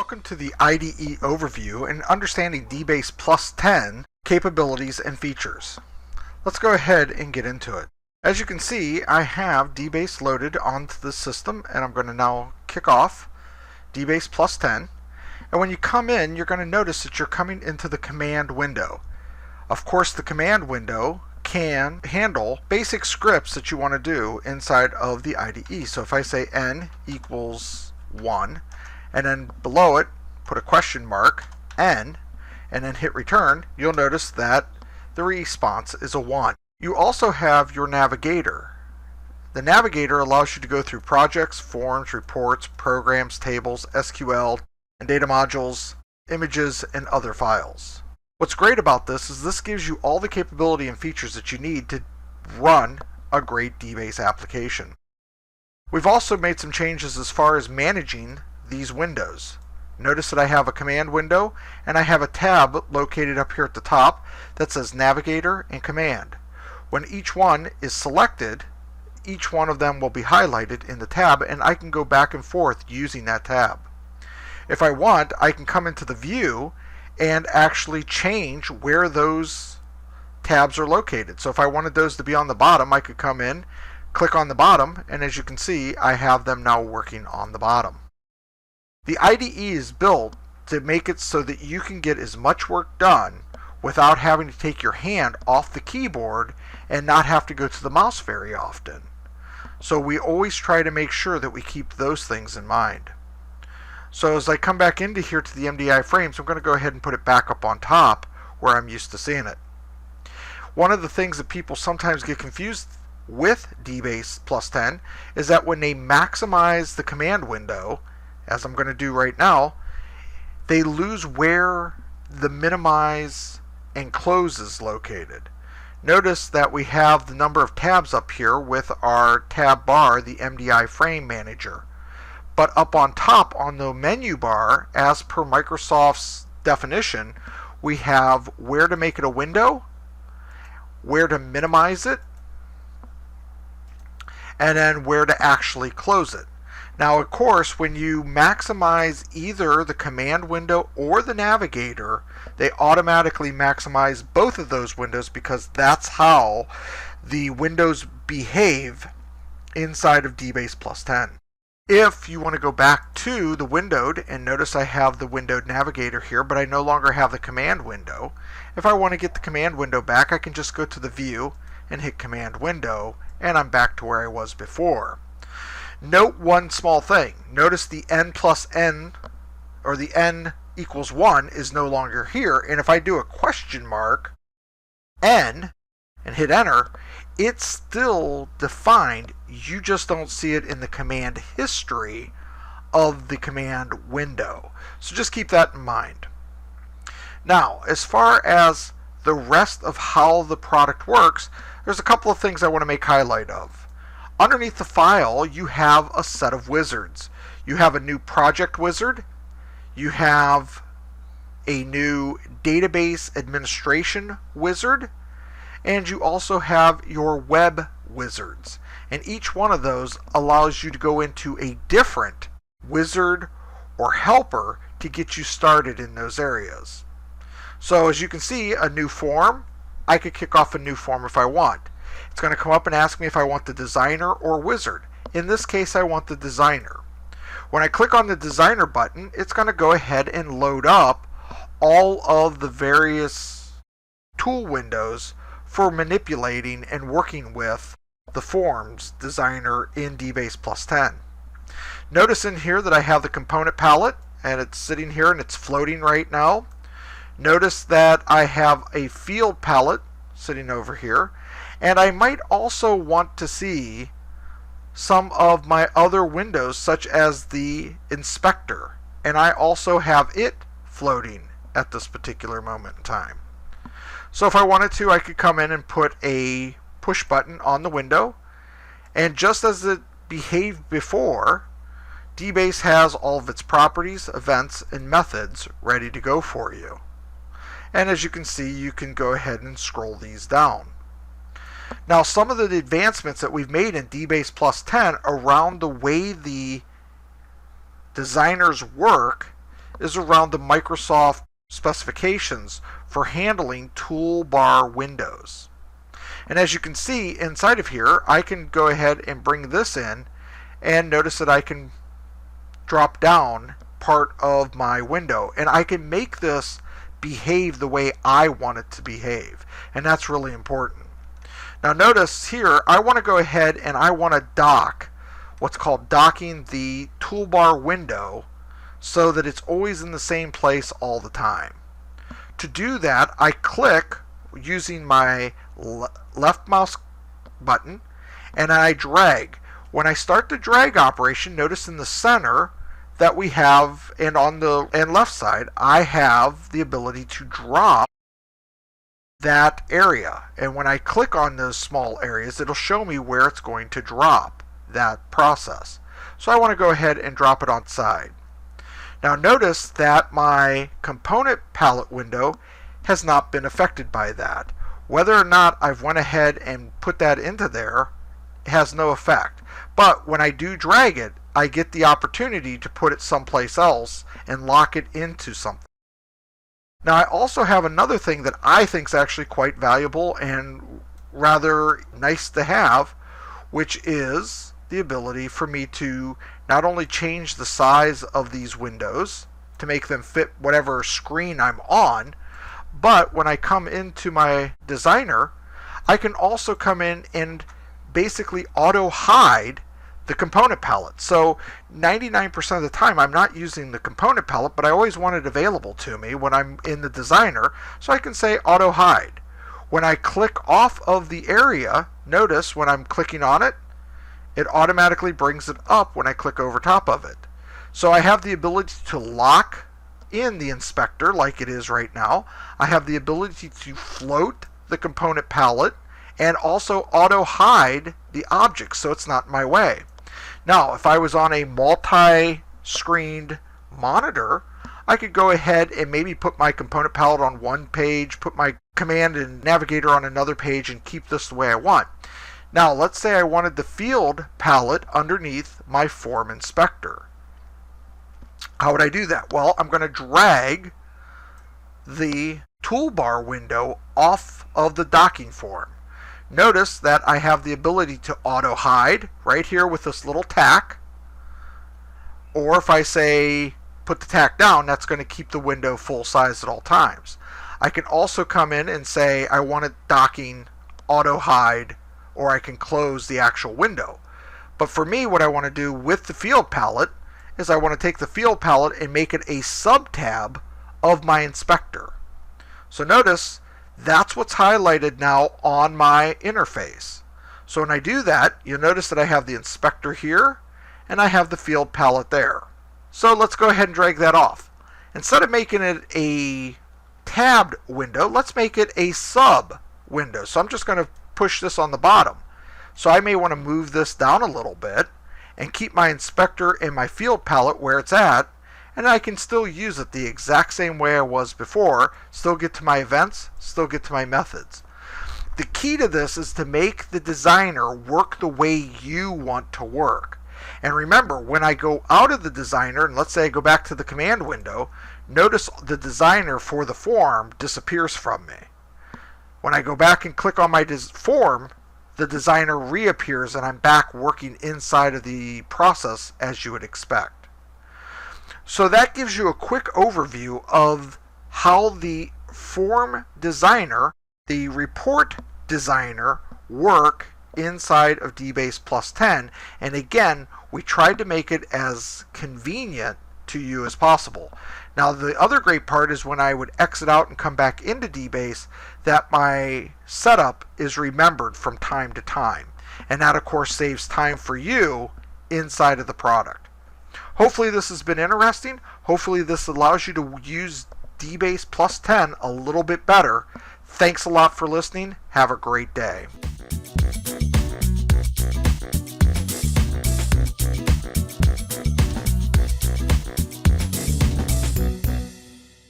Welcome to the IDE Overview and Understanding dBASE Plus 10 capabilities and features. Let's go ahead and get into it. As you can see, I have dBASE loaded onto the system, and I'm going to now kick off dBASE Plus 10. And when you come in, you're going to notice that you're coming into the command window. Of course, the command window can handle basic scripts that you want to do inside of the IDE. So if I say n equals 1, and then below it put a question mark, n, and then hit return, you'll notice that the response is a 1. You also have your navigator. The navigator allows you to go through projects, forms, reports, programs, tables, SQL, and data modules, images, and other files. What's great about this is this gives you all the capability and features that you need to run a great dBASE application. We've also made some changes as far as managing these windows. Notice that I have a command window and I have a tab located up here at the top that says Navigator and Command. When each one is selected, each one of them will be highlighted in the tab, and I can go back and forth using that tab. If I want, I can come into the view and actually change where those tabs are located. So if I wanted those to be on the bottom, I could come in, click on the bottom, and as you can see, I have them now working on the bottom. The IDE is built to make it so that you can get as much work done without having to take your hand off the keyboard and not have to go to the mouse very often. So we always try to make sure that we keep those things in mind. So as I come back into here to the MDI frames, I'm going to go ahead and put it back up on top where I'm used to seeing it. One of the things that people sometimes get confused with dBASE Plus 10 is that when they maximize the command window, as I'm going to do right now, they lose where the minimize and close is located. Notice that we have the number of tabs up here with our tab bar, the MDI frame manager. But up on top on the menu bar, as per Microsoft's definition, we have where to make it a window, where to minimize it, and then where to actually close it. Now, of course, when you maximize either the command window or the navigator, they automatically maximize both of those windows because that's how the windows behave inside of dBASE Plus 10. If you want to go back to the windowed, and notice I have the windowed navigator here, but I no longer have the command window. If I want to get the command window back, I can just go to the view and hit command window, and I'm back to where I was before. Note one small thing. Notice the n plus n, or the n equals 1, is no longer here. And if I do a question mark, n, and hit enter, it's still defined. You just don't see it in the command history of the command window. So just keep that in mind. Now, as far as the rest of how the product works, there's a couple of things I want to make highlight of. Underneath the file, you have a set of wizards. You have a new project wizard, you have a new database administration wizard, and you also have your web wizards. And each one of those allows you to go into a different wizard or helper to get you started in those areas. So as you can see, a new form, I could kick off a new form if I want. It's going to come up and ask me if I want the designer or wizard. In this case, I want the designer. When I click on the designer button, it's going to go ahead and load up all of the various tool windows for manipulating and working with the forms designer in dBASE Plus 10. Notice in here that I have the component palette, and it's sitting here and it's floating right now. Notice that I have a field palette sitting over here. And I might also want to see some of my other windows, such as the inspector. And I also have it floating at this particular moment in time. So if I wanted to, I could come in and put a push button on the window. And just as it behaved before, dBASE has all of its properties, events, and methods ready to go for you. And as you can see, you can go ahead and scroll these down. Now, some of the advancements that we've made in dBASE Plus 10 around the way the designers work is around the Microsoft specifications for handling toolbar windows. And as you can see inside of here, I can go ahead and bring this in, and notice that I can drop down part of my window, and I can make this behave the way I want it to behave, and that's really important. Now notice here, I want to go ahead and I want to dock what's called docking the toolbar window so that it's always in the same place all the time. To do that, I click using my left mouse button and I drag. When I start the drag operation, notice in the center that we have, and on the left side, I have the ability to drop that area. And when I click on those small areas, it'll show me where it's going to drop that process. So I want to go ahead and drop it on side. Now notice that my component palette window has not been affected by that. Whether or not I've went ahead and put that into there has no effect. But when I do drag it, I get the opportunity to put it someplace else and lock it into something. Now I also have another thing that I think is actually quite valuable and rather nice to have, which is the ability for me to not only change the size of these windows to make them fit whatever screen I'm on, but when I come into my designer, I can also come in and basically auto hide the component palette. So 99% of the time I'm not using the component palette, but I always want it available to me when I'm in the designer, so I can say auto hide. When I click off of the area, notice when I'm clicking on it, it automatically brings it up when I click over top of it. So I have the ability to lock in the inspector like it is right now. I have the ability to float the component palette and also auto hide the object so it's not in my way. Now, if I was on a multi-screened monitor, I could go ahead and maybe put my component palette on one page, put my command and navigator on another page, and keep this the way I want. Now, let's say I wanted the field palette underneath my form inspector. How would I do that? Well, I'm going to drag the toolbar window off of the docking form. Notice that I have the ability to auto hide right here with this little tack, or if I say put the tack down, that's going to keep the window full size at all times. I can also come in and say I want it docking auto hide, or I can close the actual window. But for me, what I want to do with the field palette is I want to take the field palette and make it a sub-tab of my inspector. So notice that's what's highlighted now on my interface. So when I do that, you'll notice that I have the inspector here and I have the field palette there. So let's go ahead and drag that off. Instead of making it a tabbed window, let's make it a sub window. So I'm just going to push this on the bottom. So I may want to move this down a little bit and keep my inspector and my field palette where it's at, and I can still use it the exact same way I was before, still get to my events, still get to my methods. The key to this is to make the designer work the way you want to work. And remember, when I go out of the designer, and let's say I go back to the command window, notice the designer for the form disappears from me. When I go back and click on my form, the designer reappears and I'm back working inside of the process as you would expect. So that gives you a quick overview of how the form designer, the report designer, work inside of dBASE Plus 10. And again, we tried to make it as convenient to you as possible. Now the other great part is when I would exit out and come back into dBASE, that my setup is remembered from time to time. And that of course saves time for you inside of the product. Hopefully this has been interesting. Hopefully this allows you to use dBASE Plus 10 a little bit better. Thanks a lot for listening. Have a great day.